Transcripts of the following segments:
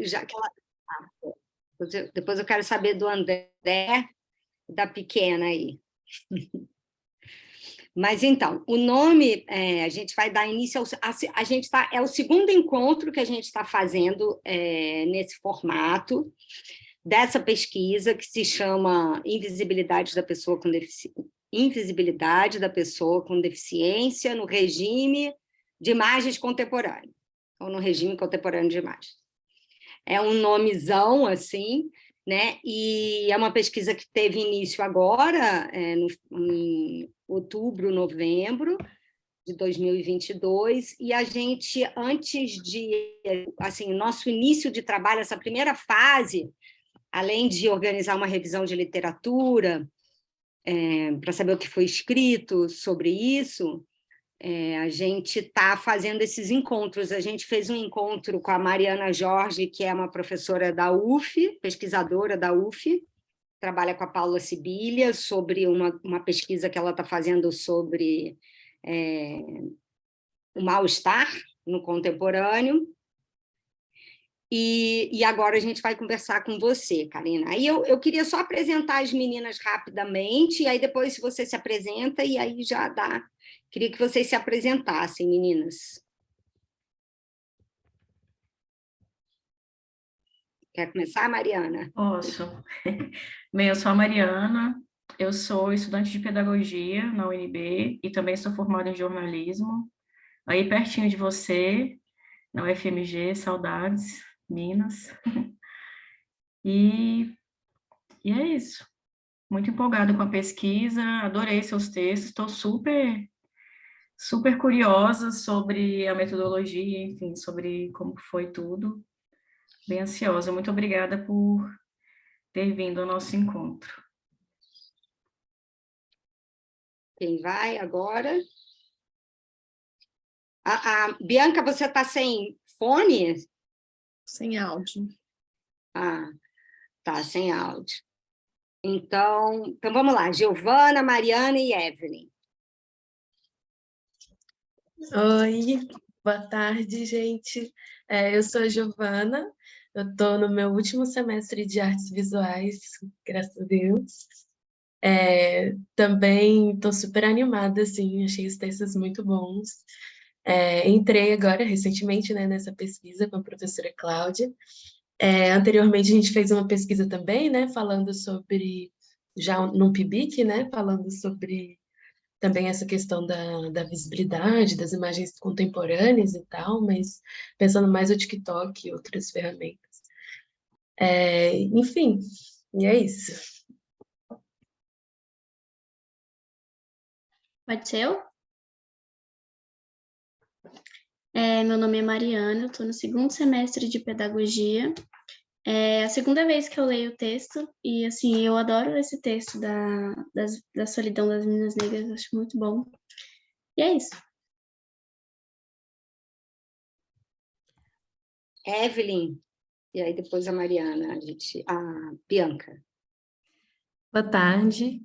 já que ela... Depois eu quero saber do André, da pequena aí. Mas, então, o nome, a gente vai dar início... A gente é o segundo encontro que a gente está fazendo nesse formato, dessa pesquisa que se chama Invisibilidade da Pessoa com Deficiência no regime de imagens contemporâneas, ou no regime contemporâneo de imagens. É um nomezão, assim, né? E é uma pesquisa que teve início agora, em outubro, novembro de 2022, e a gente, antes de... Assim, nosso início de trabalho, essa primeira fase, além de organizar uma revisão de literatura, para saber o que foi escrito sobre isso, a gente está fazendo esses encontros. A gente fez um encontro com a Mariana Jorge, que é uma professora da UF, pesquisadora da UF, trabalha com a Paula Sibilia, sobre uma pesquisa que ela está fazendo sobre o mal-estar no contemporâneo. E agora a gente vai conversar com você, Karina. Aí eu queria só apresentar as meninas rapidamente, e aí depois se você se apresenta, e aí já dá. Queria que vocês se apresentassem, meninas. Quer começar, Mariana? Posso. Bem, eu sou a Mariana, eu sou estudante de pedagogia na UNB e também sou formada em jornalismo, aí pertinho de você, na UFMG, saudades, Minas. E é isso. Muito empolgada com a pesquisa, adorei seus textos, estou super curiosa sobre a metodologia, enfim, sobre como foi tudo. Bem ansiosa. Muito obrigada por ter vindo ao nosso encontro. Quem vai agora? Bianca, você está sem fone? Sem áudio. Ah, tá, sem áudio. Então vamos lá, Giovana, Mariana e Evelyn. Oi, boa tarde, gente. Eu sou a Giovana, eu estou no meu último semestre de artes visuais, graças a Deus. Também estou super animada, assim, achei os textos muito bons. Entrei agora, recentemente, né, nessa pesquisa com a professora Cláudia. Anteriormente, a gente fez uma pesquisa também, né, falando sobre, já num PIBIC, né, falando sobre também essa questão da visibilidade, das imagens contemporâneas e tal, mas pensando mais no TikTok e outras ferramentas. Enfim, e é isso. Pode ser eu? Meu nome é Mariana, eu estou no segundo semestre de pedagogia. É a segunda vez que eu leio o texto, e assim, eu adoro esse texto da solidão das meninas negras, acho muito bom. E é isso. Evelyn, e aí depois a Mariana, a Bianca. Boa tarde.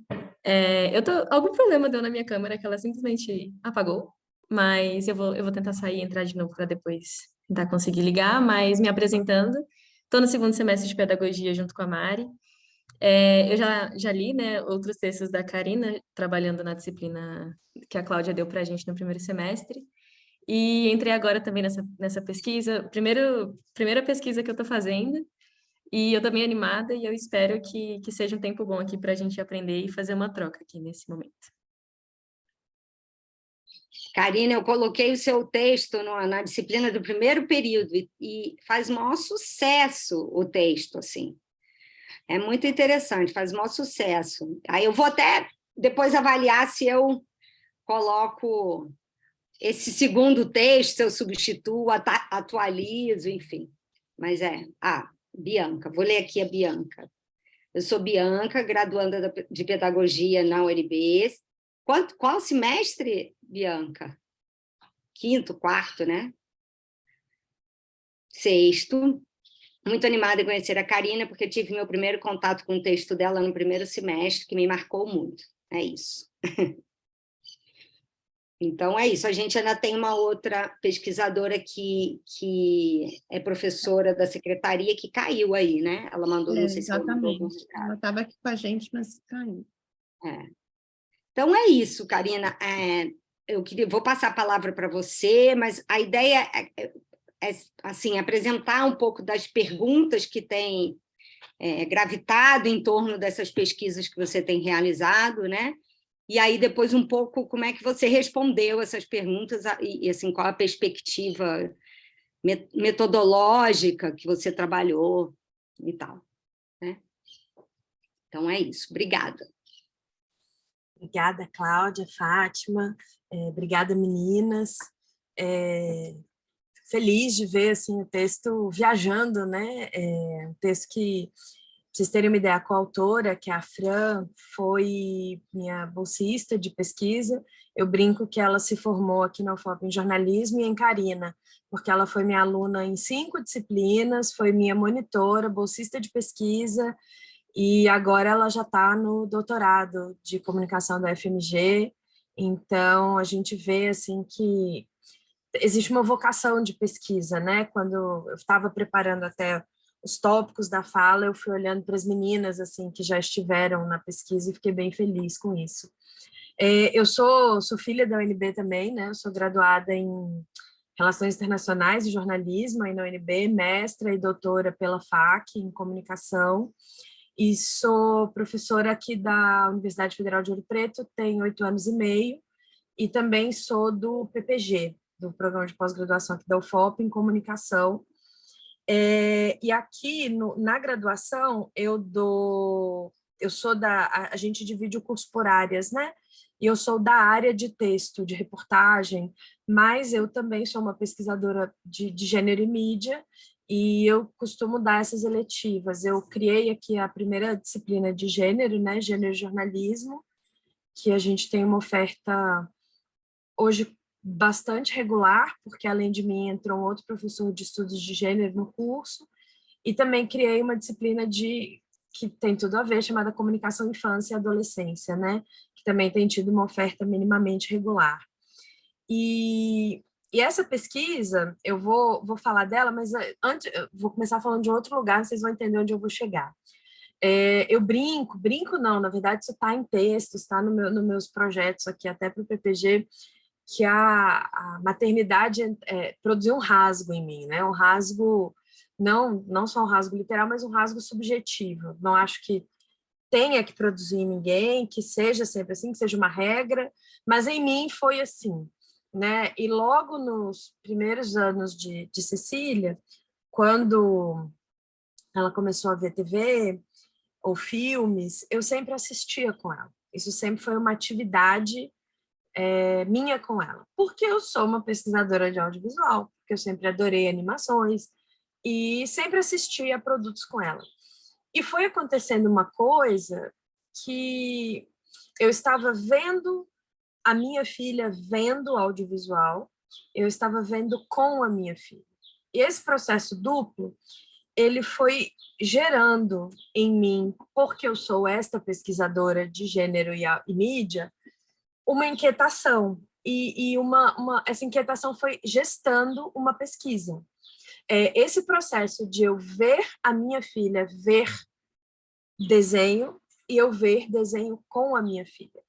Algum problema deu na minha câmera que ela simplesmente apagou, mas eu vou tentar sair e entrar de novo para depois tentar conseguir ligar, mas me apresentando, estou no segundo semestre de pedagogia junto com a Mari. Eu já li, né, outros textos da Karina, trabalhando na disciplina que a Cláudia deu para a gente no primeiro semestre, e entrei agora também nessa pesquisa, primeira pesquisa que eu estou fazendo, e eu tô bem animada e eu espero que seja um tempo bom aqui para a gente aprender e fazer uma troca aqui nesse momento. Karina, eu coloquei o seu texto na disciplina do primeiro período e faz maior sucesso o texto, assim. É muito interessante, faz maior sucesso. Aí eu vou até depois avaliar se eu coloco esse segundo texto, eu substituo, atualizo, enfim. Mas Bianca, vou ler aqui a Bianca. Eu sou Bianca, graduanda de Pedagogia na UNB. Qual semestre, Bianca? Quinto, quarto, né? Sexto. Muito animada em conhecer a Karina, porque tive meu primeiro contato com o texto dela no primeiro semestre, que me marcou muito. É isso. Então, é isso. A gente ainda tem uma outra pesquisadora que é professora da secretaria que caiu aí, né? Ela mandou, não sei se ela mandou algum Exatamente. Ela recado. estava aqui com a gente, mas caiu. É. Então, é isso, Karina. Vou passar a palavra para você, mas a ideia assim, apresentar um pouco das perguntas que têm gravitado em torno dessas pesquisas que você tem realizado, né? E aí, depois, um pouco, como é que você respondeu essas perguntas e assim, qual a perspectiva metodológica que você trabalhou e tal, né? Então, é isso. Obrigada. Obrigada, Cláudia, Fátima. Obrigada, meninas. Feliz de ver assim, o texto viajando, né? Um texto que, para vocês terem uma ideia, a coautora, que é a Fran, foi minha bolsista de pesquisa. Eu brinco que ela se formou aqui na UFOP em jornalismo e em Carina, porque ela foi minha aluna em 5 disciplinas, foi minha monitora, bolsista de pesquisa, e agora ela já está no doutorado de comunicação da FMG. Então, a gente vê assim que existe uma vocação de pesquisa, né? Quando eu estava preparando até os tópicos da fala, eu fui olhando para as meninas assim que já estiveram na pesquisa e fiquei bem feliz com isso. Eu sou filha da UNB também, né? Eu sou graduada em Relações Internacionais e Jornalismo aí na UNB, mestra e doutora pela FAC em Comunicação, e sou professora aqui da Universidade Federal de Ouro Preto, tenho 8 anos e meio, e também sou do PPG, do Programa de Pós-Graduação aqui da UFOP, em Comunicação. E aqui, na graduação, a gente divide o curso por áreas, né? E eu sou da área de texto, de reportagem, mas eu também sou uma pesquisadora de gênero e mídia, e eu costumo dar essas eletivas. Eu criei aqui a primeira disciplina de gênero, né? Gênero e jornalismo, que a gente tem uma oferta hoje bastante regular, porque além de mim entrou um outro professor de estudos de gênero no curso, e também criei uma disciplina que tem tudo a ver, chamada Comunicação, Infância e Adolescência, né? Que também tem tido uma oferta minimamente regular. E essa pesquisa, eu vou falar dela, mas antes eu vou começar falando de outro lugar, vocês vão entender onde eu vou chegar. Eu brinco não, na verdade isso está em textos, está nos meus projetos aqui, até para o PPG, que a maternidade produziu um rasgo em mim, né? Um rasgo, não só um rasgo literal, mas um rasgo subjetivo. Não acho que tenha que produzir em ninguém, que seja sempre assim, que seja uma regra, mas em mim foi assim, né? E logo nos primeiros anos de Cecília, quando ela começou a ver TV ou filmes, eu sempre assistia com ela. Isso sempre foi uma atividade minha com ela, porque eu sou uma pesquisadora de audiovisual, porque eu sempre adorei animações e sempre assisti a produtos com ela. E foi acontecendo uma coisa que eu estava vendo a minha filha vendo audiovisual, eu estava vendo com a minha filha. E esse processo duplo, ele foi gerando em mim, porque eu sou esta pesquisadora de gênero e mídia, uma inquietação, e essa inquietação foi gestando uma pesquisa. Esse processo de eu ver a minha filha ver desenho e eu ver desenho com a minha filha.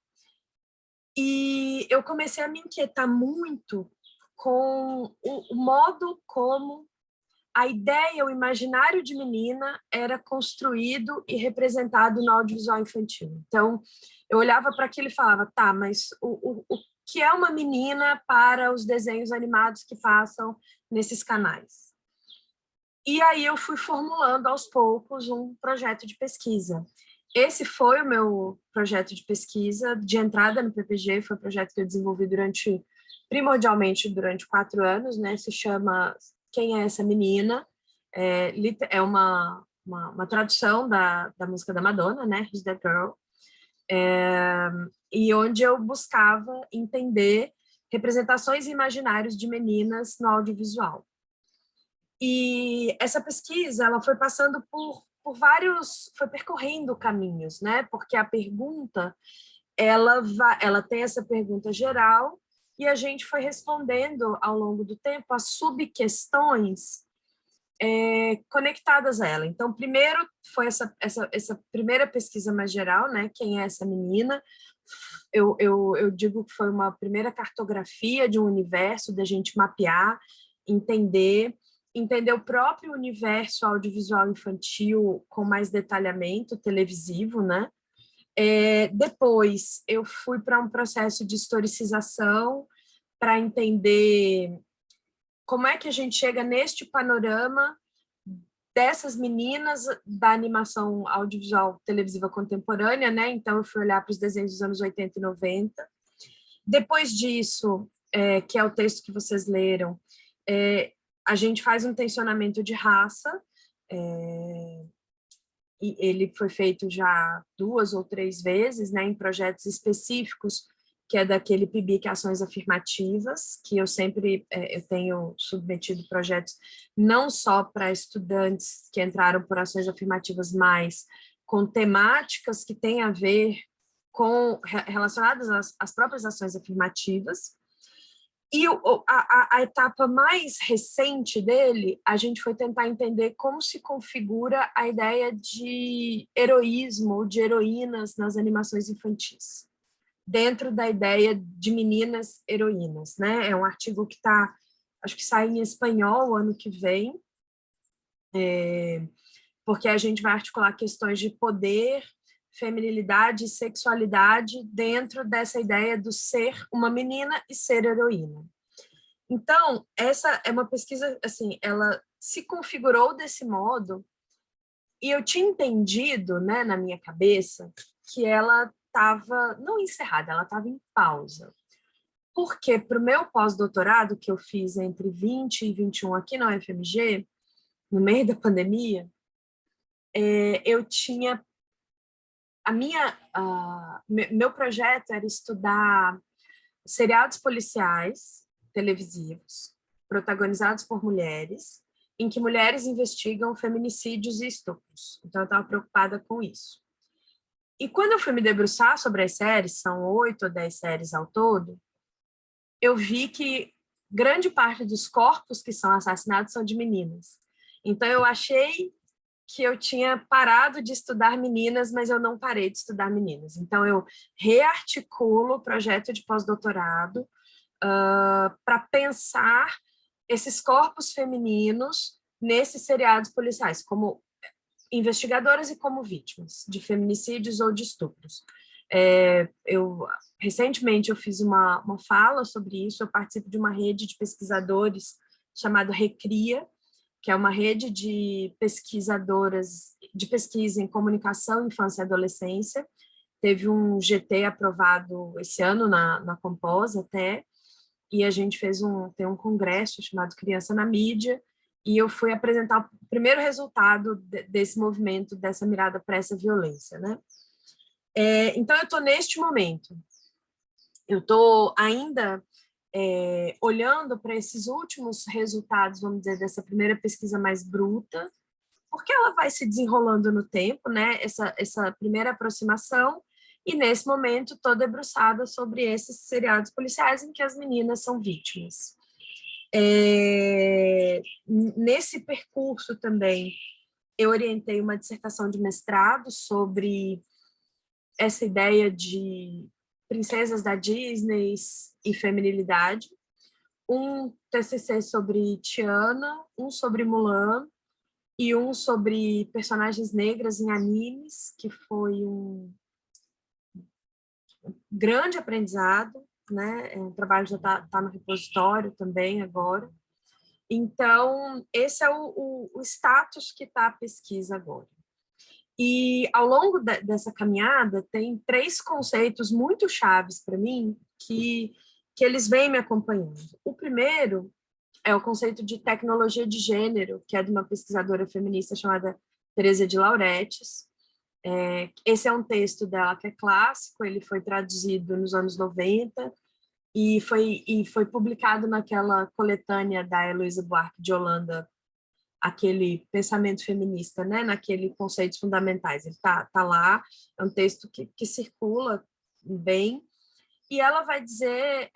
E eu comecei a me inquietar muito com o modo como a ideia, o imaginário de menina era construído e representado no audiovisual infantil. Então, eu olhava para aquilo e falava, tá, mas o que é uma menina para os desenhos animados que passam nesses canais? E aí eu fui formulando aos poucos um projeto de pesquisa. Esse foi o meu projeto de pesquisa de entrada no PPG, foi um projeto que eu desenvolvi primordialmente durante 4 anos, né? Se chama Quem é essa menina? É uma tradução da música da Madonna, né? Who's That Girl? E onde eu buscava entender representações imaginárias de meninas no audiovisual. E essa pesquisa, ela foi passando por foi percorrendo caminhos, né? Porque a pergunta, ela tem essa pergunta geral e a gente foi respondendo ao longo do tempo as subquestões conectadas a ela. Então, primeiro foi essa primeira pesquisa mais geral, né? Quem é essa menina? Eu digo que foi uma primeira cartografia de um universo, da gente mapear, entender o próprio universo audiovisual infantil com mais detalhamento, televisivo, né? Depois, eu fui para um processo de historicização para entender como é que a gente chega neste panorama dessas meninas da animação audiovisual televisiva contemporânea, né? Então, eu fui olhar para os desenhos dos anos 80 e 90. Depois disso, que é o texto que vocês leram, a gente faz um tensionamento de raça, e ele foi feito já 2 ou 3 vezes, né, em projetos específicos, que é daquele PIBIC Ações Afirmativas, que eu sempre eu tenho submetido projetos não só para estudantes que entraram por ações afirmativas, mas com temáticas que têm a ver com relacionadas às próprias ações afirmativas. E a etapa mais recente dele, a gente foi tentar entender como se configura a ideia de heroísmo, de heroínas nas animações infantis, dentro da ideia de meninas heroínas, né? É um artigo que acho que sai em espanhol ano que vem, porque a gente vai articular questões de poder, feminilidade e sexualidade dentro dessa ideia do ser uma menina e ser heroína. Então, essa é uma pesquisa, assim, ela se configurou desse modo, e eu tinha entendido, né, na minha cabeça, que ela estava, não encerrada, ela estava em pausa. Porque para o meu pós-doutorado, que eu fiz entre 20 e 21 aqui na UFMG, no meio da pandemia, eu tinha meu projeto era estudar seriados policiais televisivos, protagonizados por mulheres, em que mulheres investigam feminicídios e estupros. Então, eu estava preocupada com isso. E quando eu fui me debruçar sobre as séries, são 8 ou 10 séries ao todo, eu vi que grande parte dos corpos que são assassinados são de meninas. Então, eu achei que eu tinha parado de estudar meninas, mas eu não parei de estudar meninas. Então, eu rearticulo o projeto de pós-doutorado para pensar esses corpos femininos nesses seriados policiais, como investigadoras e como vítimas de feminicídios ou de estupros. Recentemente eu fiz uma fala sobre isso, eu participo de uma rede de pesquisadores chamado Recria, que é uma rede de pesquisadoras de pesquisa em comunicação, infância e adolescência. Teve um GT aprovado esse ano na Compós até, e a gente tem um congresso chamado Criança na Mídia, e eu fui apresentar o primeiro resultado desse movimento, dessa mirada para essa violência, né? Então, eu estou neste momento, eu estou ainda olhando para esses últimos resultados, vamos dizer, dessa primeira pesquisa mais bruta, porque ela vai se desenrolando no tempo, né? Essa primeira aproximação, e nesse momento estou debruçada sobre esses seriados policiais em que as meninas são vítimas. Nesse percurso também, eu orientei uma dissertação de mestrado sobre essa ideia de princesas da Disney e feminilidade, um TCC sobre Tiana, um sobre Mulan, e um sobre personagens negras em animes, que foi um grande aprendizado, né? O trabalho já está no repositório também agora. Então, esse é o status que está a pesquisa agora. E, ao longo dessa caminhada, tem 3 conceitos muito chaves para mim que eles vêm me acompanhando. O primeiro é o conceito de tecnologia de gênero, que é de uma pesquisadora feminista chamada Teresa de Lauretis. Esse é um texto dela que é clássico, ele foi traduzido nos anos 90 e foi publicado naquela coletânea da Heloísa Buarque de Holanda, aquele pensamento feminista, né, naquele conceitos fundamentais. Ele tá lá, é um texto que circula bem. e ela vai dizer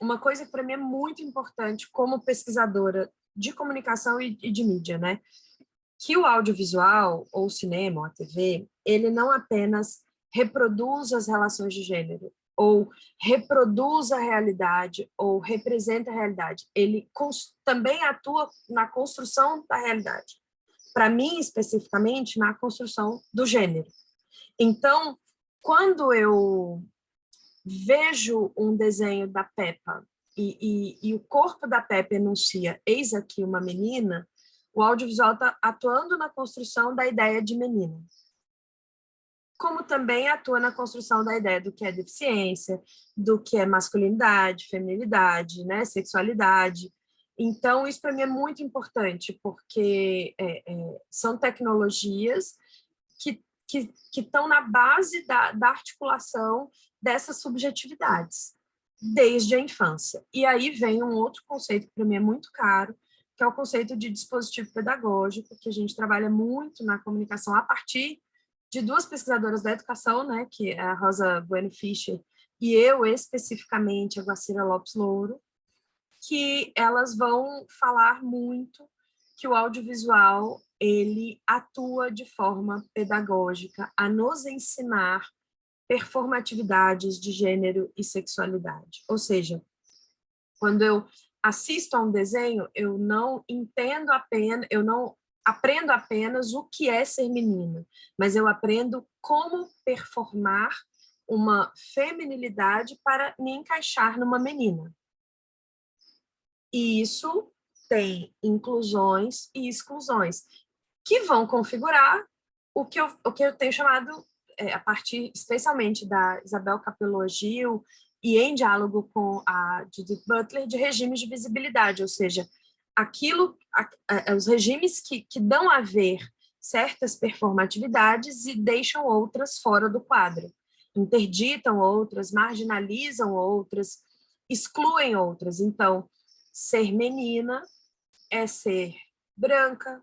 uma coisa que para mim é muito importante como pesquisadora de comunicação e de mídia, né? Que o audiovisual, ou o cinema, ou a TV, ele não apenas reproduz as relações de gênero, ou reproduz a realidade, ou representa a realidade. Ele também atua na construção da realidade. Para mim, especificamente, na construção do gênero. Então, quando eu vejo um desenho da Peppa e o corpo da Peppa enuncia "eis aqui uma menina", o audiovisual está atuando na construção da ideia de menina. Como também atua na construção da ideia do que é deficiência, do que é masculinidade, feminilidade, né, sexualidade. Então, isso para mim é muito importante, porque são tecnologias que estão na base da articulação dessas subjetividades, desde a infância. E aí vem um outro conceito que para mim é muito caro, que é o conceito de dispositivo pedagógico, que a gente trabalha muito na comunicação a partir de duas pesquisadoras da educação, né, que é a Rosa Bueno Fischer e eu, especificamente, a Guacira Lopes Louro, que elas vão falar muito que o audiovisual ele atua de forma pedagógica a nos ensinar performatividades de gênero e sexualidade. Ou seja, quando eu assisto a um desenho, eu não entendo apenas, eu não aprendo apenas o que é ser menina, mas eu aprendo como performar uma feminilidade para me encaixar numa menina. E isso tem inclusões e exclusões, que vão configurar o que eu tenho chamado, a partir especialmente da Isabel Capello-Gil, e em diálogo com a Judith Butler, de regimes de visibilidade, ou seja, os regimes que dão a ver certas performatividades e deixam outras fora do quadro, interditam outras, marginalizam outras, excluem outras. Então, ser menina é ser branca,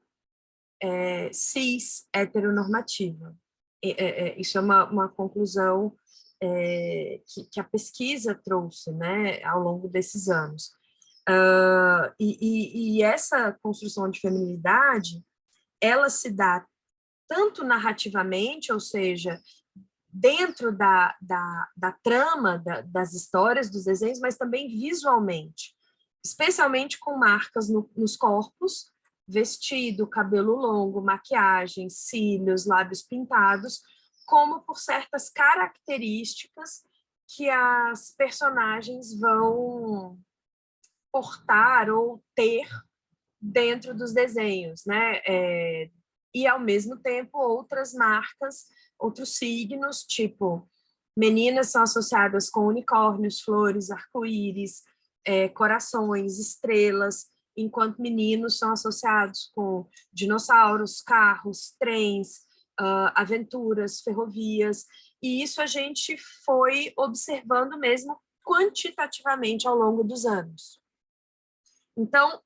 cis, heteronormativa. Isso é uma conclusão que a pesquisa trouxe, né, ao longo desses anos. E essa construção de feminilidade, ela se dá tanto narrativamente, ou seja, dentro da trama das histórias, dos desenhos, mas também visualmente, especialmente com marcas nos corpos, vestido, cabelo longo, maquiagem, cílios, lábios pintados, como por certas características que as personagens vão portar ou ter dentro dos desenhos, né? E, ao mesmo tempo, outras marcas, outros signos, tipo, meninas são associadas com unicórnios, flores, arco-íris, corações, estrelas, enquanto meninos são associados com dinossauros, carros, trens, aventuras, ferrovias, e isso a gente foi observando mesmo quantitativamente ao longo dos anos. Então,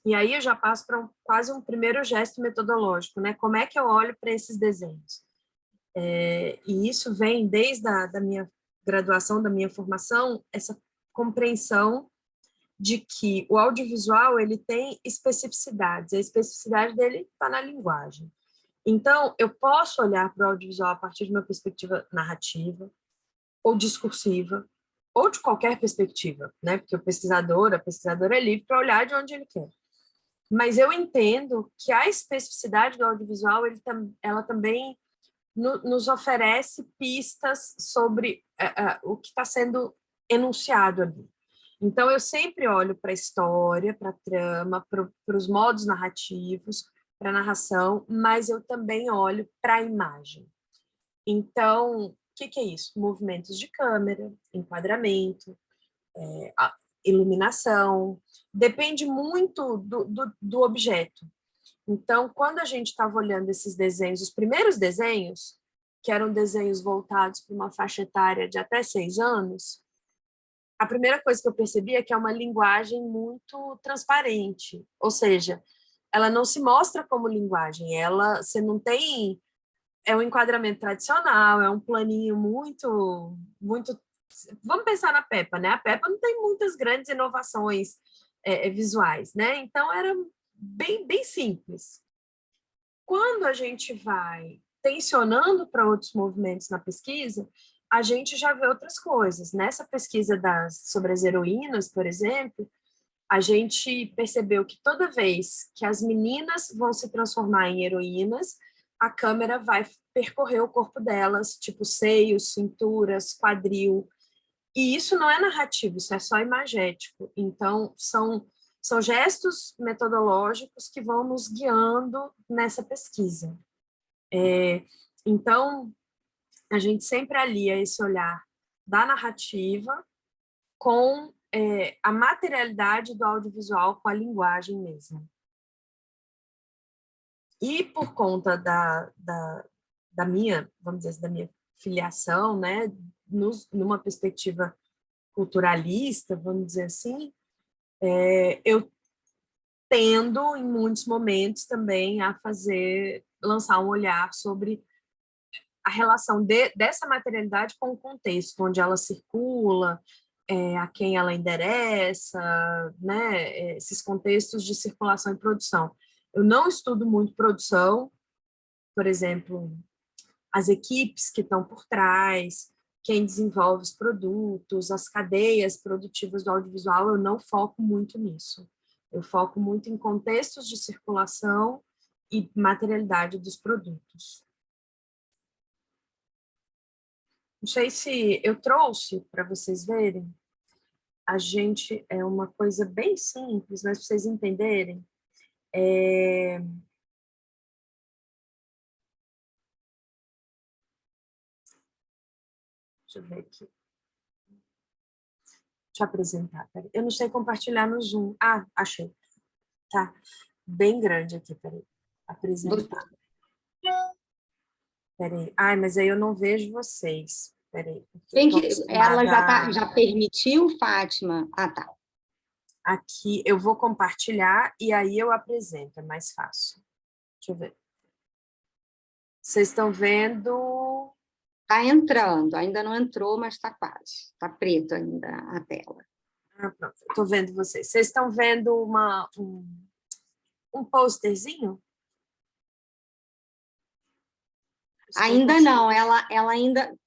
e aí eu já passo para quase um primeiro gesto metodológico, né? Como é que eu olho para esses desenhos? E isso vem desde da minha graduação, da minha formação, essa compreensão de que o audiovisual ele tem especificidades, a especificidade dele está na linguagem. Então, eu posso olhar para o audiovisual a partir de uma perspectiva narrativa, ou discursiva, ou de qualquer perspectiva, né? Porque a pesquisadora é livre para olhar de onde ele quer. Mas eu entendo que a especificidade do audiovisual, ela também nos oferece pistas sobre o que está sendo enunciado ali. Então, eu sempre olho para a história, para a trama, para os modos narrativos, para a narração, mas eu também olho para a imagem. Então, o que é isso? Movimentos de câmera, enquadramento, iluminação, depende muito do objeto. Então, quando a gente estava olhando esses desenhos, os primeiros desenhos, que eram desenhos voltados para uma faixa etária de até 6 anos, a primeira coisa que eu percebi é que é uma linguagem muito transparente, ou seja, ela não se mostra como linguagem, você não tem é um enquadramento tradicional, é um planinho muito, muito... Vamos pensar na Peppa, né? A Peppa não tem muitas grandes inovações visuais, né? Então, era bem, bem simples. Quando a gente vai tensionando para outros movimentos na pesquisa, a gente já vê outras coisas. Nessa pesquisa sobre as heroínas, por exemplo, a gente percebeu que toda vez que as meninas vão se transformar em heroínas, a câmera vai percorrer o corpo delas, tipo seios, cinturas, quadril. E isso não é narrativo, isso é só imagético. Então, são gestos metodológicos que vão nos guiando nessa pesquisa. Então, a gente sempre alia esse olhar da narrativa com a materialidade do audiovisual, com a linguagem mesmo. E por conta da minha, vamos dizer assim, da minha filiação, né, numa perspectiva culturalista, vamos dizer assim, eu tendo, em muitos momentos, também a lançar um olhar sobre a relação dessa materialidade com o contexto, onde ela circula, a quem ela endereça, né, esses contextos de circulação e produção. Eu não estudo muito produção, por exemplo, as equipes que estão por trás, quem desenvolve os produtos, as cadeias produtivas do audiovisual, eu não foco muito nisso. Eu foco muito em contextos de circulação e materialidade dos produtos. Não sei se eu trouxe para vocês verem. A gente é uma coisa bem simples, mas para vocês entenderem. Deixa eu ver aqui. Deixa eu apresentar. Peraí. Eu não sei compartilhar no Zoom. Ah, achei. Tá. Bem grande aqui, peraí. Apresentar. Peraí. Ai, mas aí eu não vejo vocês. Peraí. Ela já permitiu, Fátima? Ah, tá. Aqui eu vou compartilhar e aí eu apresento, é mais fácil. Deixa eu ver. Vocês estão vendo? Está entrando, ainda não entrou, mas está quase. Está preto ainda a tela. Ah, pronto, estou vendo vocês. Vocês estão vendo um posterzinho? Ainda não, ela ainda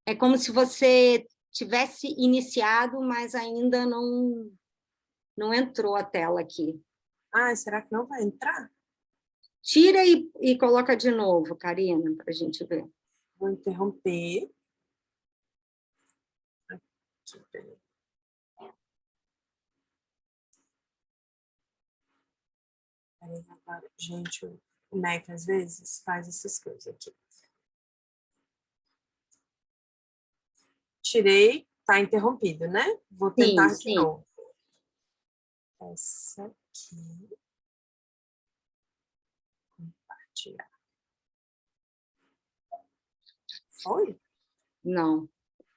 é como se você tivesse iniciado, mas ainda não entrou a tela aqui. Ah, será que não vai entrar? Tira e coloca de novo, Karina, para a gente ver. Vou interromper. Aqui, peraí. Peraí, agora, gente, o Mac às vezes faz essas coisas aqui. Tirei, tá interrompido, né? Vou tentar de novo. Essa aqui. Compartilhar. Foi? Não.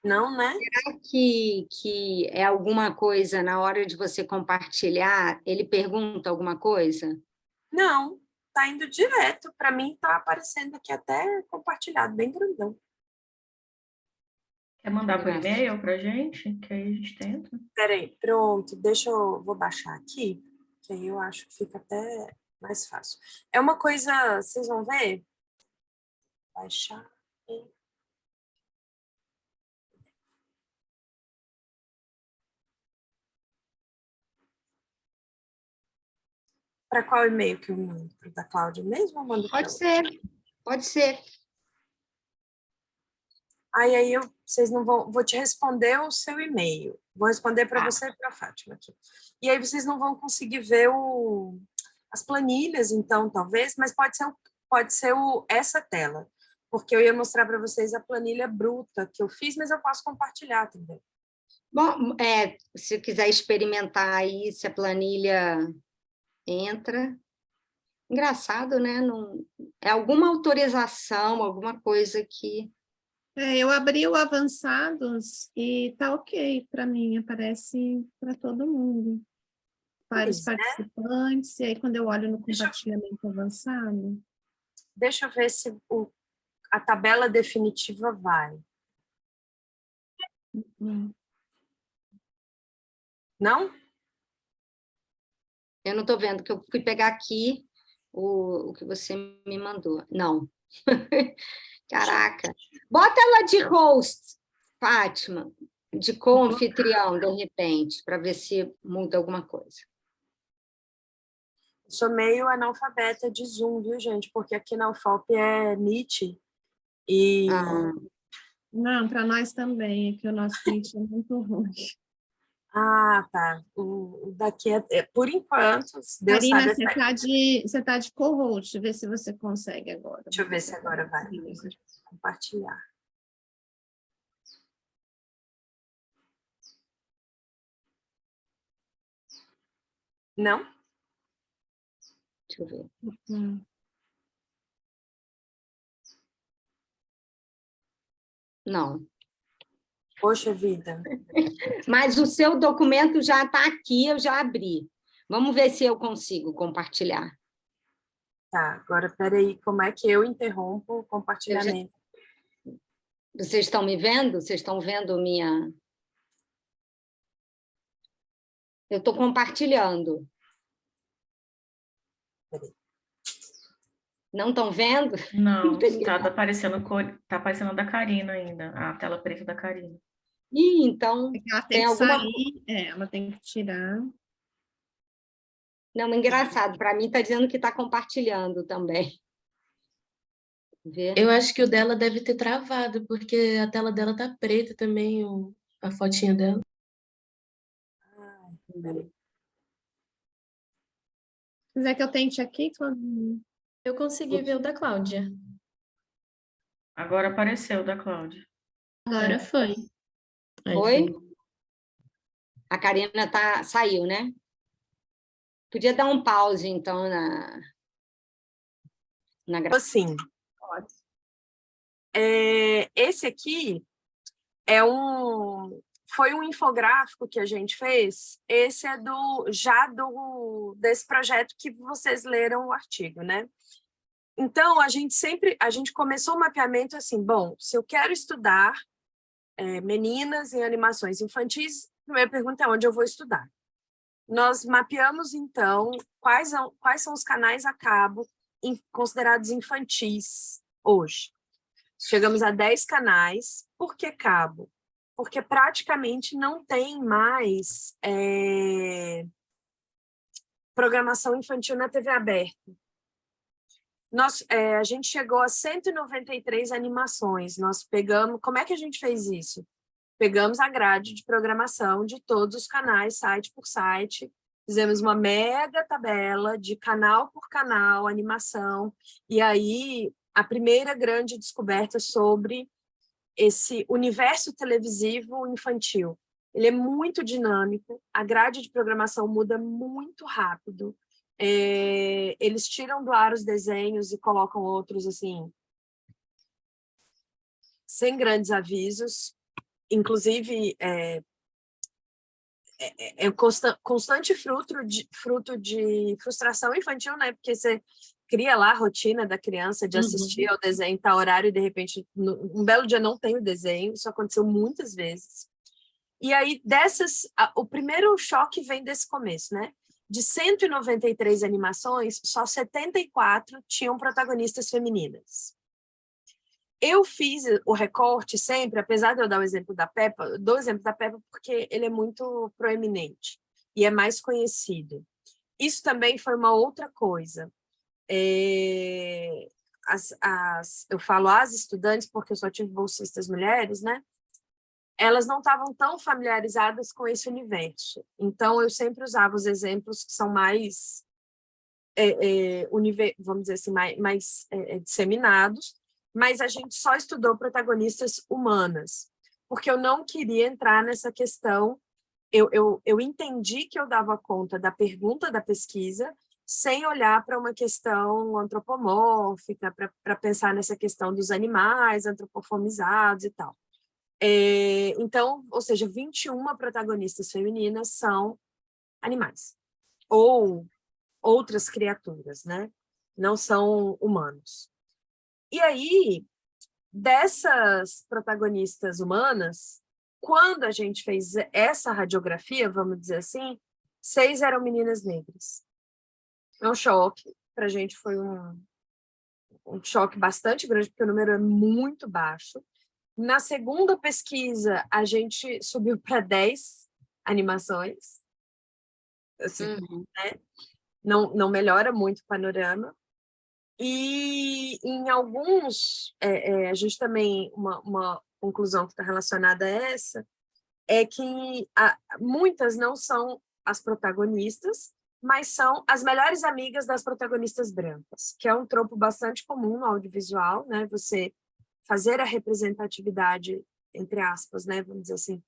Não, né? Será que é alguma coisa na hora de você compartilhar? Ele pergunta alguma coisa? Não, tá indo direto. Para mim tá aparecendo aqui até compartilhado, bem grandão. Quer mandar por e-mail para a gente? Que aí a gente tenta. Peraí, pronto. Vou baixar aqui, que aí eu acho que fica até mais fácil. É uma coisa, vocês vão ver? Baixar. Para qual e-mail que eu mando? Para o da Cláudia mesmo ou mando para Pode ser. Aí vocês não vou te responder o seu e-mail. Vou responder para você e para a Fátima aqui. E aí vocês não vão conseguir ver as planilhas, então, talvez, mas pode ser essa tela, porque eu ia mostrar para vocês a planilha bruta que eu fiz, mas eu posso compartilhar também. Bom, se quiser experimentar aí, se a planilha entra. Engraçado, né? Não, é alguma autorização, alguma coisa que... Eu abri o Avançados e tá ok para mim, aparece para todo mundo. Vários participantes, e aí quando eu olho no compartilhamento avançado... Deixa eu ver se a tabela definitiva vai. Não? Eu não estou vendo, que eu fui pegar aqui o que você me mandou. Não. Caraca. Bota ela de host, Fátima, de co-anfitrião, de repente, para ver se muda alguma coisa. Sou meio analfabeta de Zoom, viu, gente? Porque aqui na UFOP é Meet e... Ah, Não, para nós também, é que o nosso Meet é muito ruim. Ah, tá. O daqui por enquanto, Deus Karina, sabe. você tá de co-host, vê se você consegue agora. Deixa eu ver se agora vai. Compartilhar. Não? deixa eu ver. Não. Poxa vida. Mas o seu documento já está aqui, eu já abri. Vamos ver se eu consigo compartilhar. Tá, agora peraí, como é que eu interrompo o compartilhamento? Vocês estão me vendo? Vocês estão vendo minha... Eu estou compartilhando. Peraí. Não estão vendo? Não, tá aparecendo a da Karina ainda, a tela preta da Karina. Ih, então Ela tem tem que alguma... sair, ela tem que tirar. Não, engraçado, para mim está dizendo que está compartilhando também. Vê? Eu acho que o dela deve ter travado, porque a tela dela tá preta também, a fotinha dela. Peraí. Se quiser que eu tente aqui, Claudinha. Eu consegui ver o da Cláudia. Agora apareceu o da Cláudia. Agora foi. Aí Foi? A Karina saiu, né? Podia dar um pause, então, na gravação. Assim, esse aqui foi um infográfico que a gente fez. Esse é desse projeto que vocês leram o artigo, né? Então, a gente começou o mapeamento assim, bom, se eu quero estudar meninas em animações infantis, a primeira pergunta é onde eu vou estudar. Nós mapeamos, então, quais são os canais a cabo considerados infantis hoje. Chegamos a 10 canais. Por que cabo? Porque praticamente não tem mais programação infantil na TV aberta. A gente chegou a 193 animações. Nós pegamos... Como é que a gente fez isso? Pegamos a grade de programação de todos os canais, site por site, fizemos uma mega tabela de canal por canal, animação, e aí a primeira grande descoberta sobre esse universo televisivo infantil. Ele é muito dinâmico, a grade de programação muda muito rápido, eles tiram do ar os desenhos e colocam outros, assim, sem grandes avisos. Inclusive, é constante fruto de frustração infantil, né? Porque você cria lá a rotina da criança de assistir ao desenho em tal horário e, de repente, um belo dia não tem o desenho. Isso aconteceu muitas vezes. E aí, o primeiro choque vem desse começo, né? De 193 animações, só 74 tinham protagonistas femininas. Eu fiz o recorte sempre, apesar de eu dar o exemplo da Peppa, dou o exemplo da Peppa porque ele é muito proeminente e é mais conhecido. Isso também foi uma outra coisa. Eu falo as estudantes porque eu só tive bolsistas mulheres, né? Elas não estavam tão familiarizadas com esse universo. Então, eu sempre usava os exemplos que são mais, vamos dizer assim, mais disseminados, mas a gente só estudou protagonistas humanas, porque eu não queria entrar nessa questão. Eu entendi que eu dava conta da pergunta da pesquisa sem olhar para uma questão antropomórfica, para pensar nessa questão dos animais antropomorfizados e tal. Então, ou seja, 21 protagonistas femininas são animais, ou outras criaturas, né? Não são humanos. E aí, dessas protagonistas humanas, quando a gente fez essa radiografia, vamos dizer assim, 6 eram meninas negras. É um choque, para a gente foi um choque bastante grande, porque o número é muito baixo. Na segunda pesquisa, a gente subiu para 10 animações. Assim, né? Não melhora muito o panorama. E em alguns, a gente também, uma conclusão que está relacionada a essa, é que muitas não são as protagonistas, mas são as melhores amigas das protagonistas brancas, que é um tropo bastante comum no audiovisual, né? Você fazer a representatividade, entre aspas, né? Vamos dizer assim,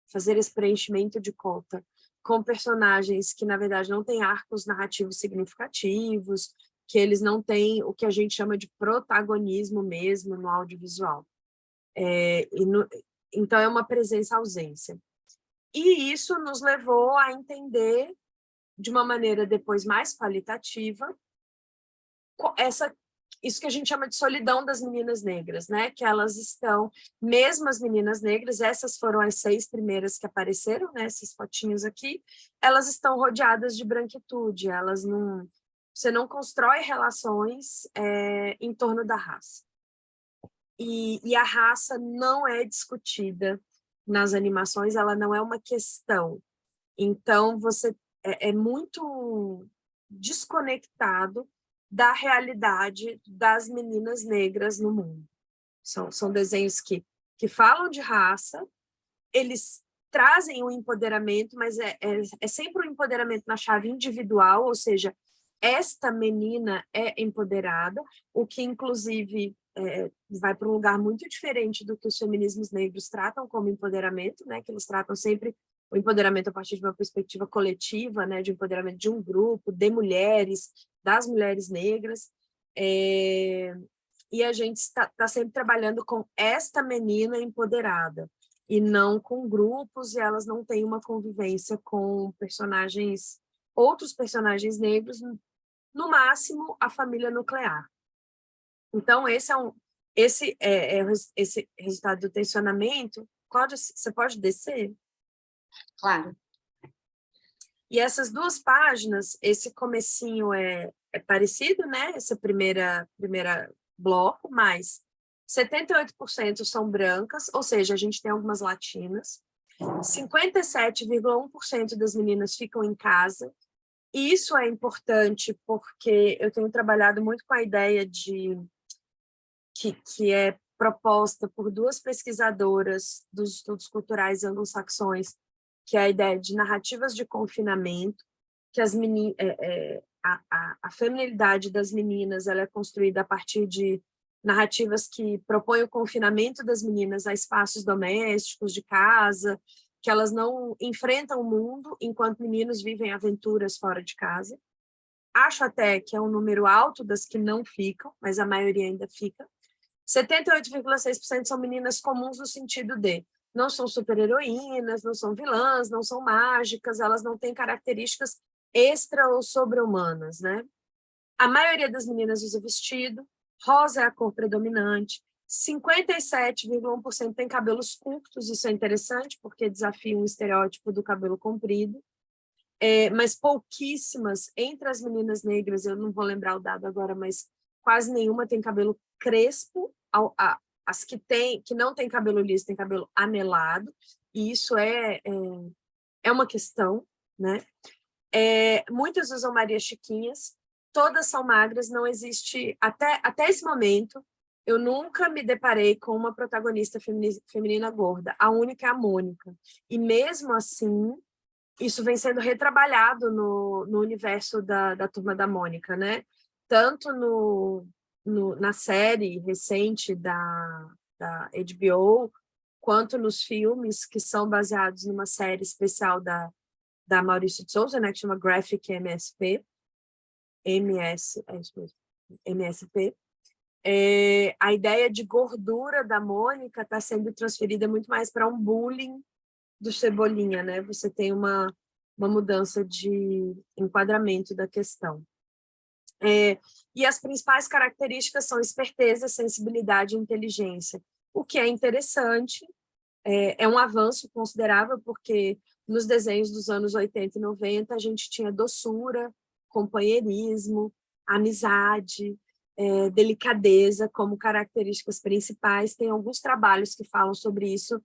fazer esse preenchimento de cota com personagens que, na verdade, não têm arcos narrativos significativos, que eles não têm o que a gente chama de protagonismo mesmo no audiovisual. Então, é uma presença-ausência. E isso nos levou a entender, de uma maneira depois mais qualitativa, isso que a gente chama de solidão das meninas negras, né? Que elas estão, mesmo as meninas negras, essas foram as 6 primeiras que apareceram, né? Essas fotinhos aqui, elas estão rodeadas de branquitude, você não constrói relações em torno da raça. E a raça não é discutida nas animações, ela não é uma questão. Então, você é muito desconectado da realidade das meninas negras no mundo. São desenhos que falam de raça, eles trazem o empoderamento, mas é sempre um empoderamento na chave individual, ou seja, esta menina é empoderada, o que, inclusive, vai para um lugar muito diferente do que os feminismos negros tratam como empoderamento, né? Que eles tratam sempre o empoderamento a partir de uma perspectiva coletiva, né? De empoderamento de um grupo, de mulheres, das mulheres negras. E a gente está sempre trabalhando com esta menina empoderada, e não com grupos, e elas não têm uma convivência com outros personagens negros, no máximo a família nuclear. Então, esse resultado do tensionamento. Cláudia, você pode descer? Claro. E essas 2 páginas, esse comecinho é parecido, né? Essa primeira bloco, mas 78% são brancas, ou seja, a gente tem algumas latinas. 57,1% das meninas ficam em casa. E isso é importante porque eu tenho trabalhado muito com a ideia que é proposta por 2 pesquisadoras dos estudos culturais anglo-saxões, que é a ideia de narrativas de confinamento, que a feminilidade das meninas ela é construída a partir de narrativas que propõem o confinamento das meninas a espaços domésticos, de casa, que elas não enfrentam o mundo, enquanto meninos vivem aventuras fora de casa. Acho até que é um número alto das que não ficam, mas a maioria ainda fica. 78,6% são meninas comuns no sentido de não são super-heroínas, não são vilãs, não são mágicas, elas não têm características extra ou sobre-humanas, né? A maioria das meninas usa vestido, rosa é a cor predominante, 57,1% tem cabelos curtos, isso é interessante, porque desafia um estereótipo do cabelo comprido, mas pouquíssimas, entre as meninas negras, eu não vou lembrar o dado agora, mas quase nenhuma tem cabelo crespo, as que não tem cabelo liso têm cabelo anelado, e isso é uma questão, né? Muitas usam Maria Chiquinhas, todas são magras, não existe, até esse momento, eu nunca me deparei com uma protagonista feminina gorda, a única é a Mônica, e mesmo assim, isso vem sendo retrabalhado no universo da Turma da Mônica, né? Tanto na série recente da HBO, quanto nos filmes que são baseados numa série especial da Maurício de Souza, né, que chama Graphic MSP. A ideia de gordura da Mônica está sendo transferida muito mais para um bullying do Cebolinha, né? Você tem uma mudança de enquadramento da questão. E as principais características são esperteza, sensibilidade e inteligência, o que é interessante, é um avanço considerável, porque nos desenhos dos anos 80 e 90 a gente tinha doçura, companheirismo, amizade, delicadeza como características principais. Tem alguns trabalhos que falam sobre isso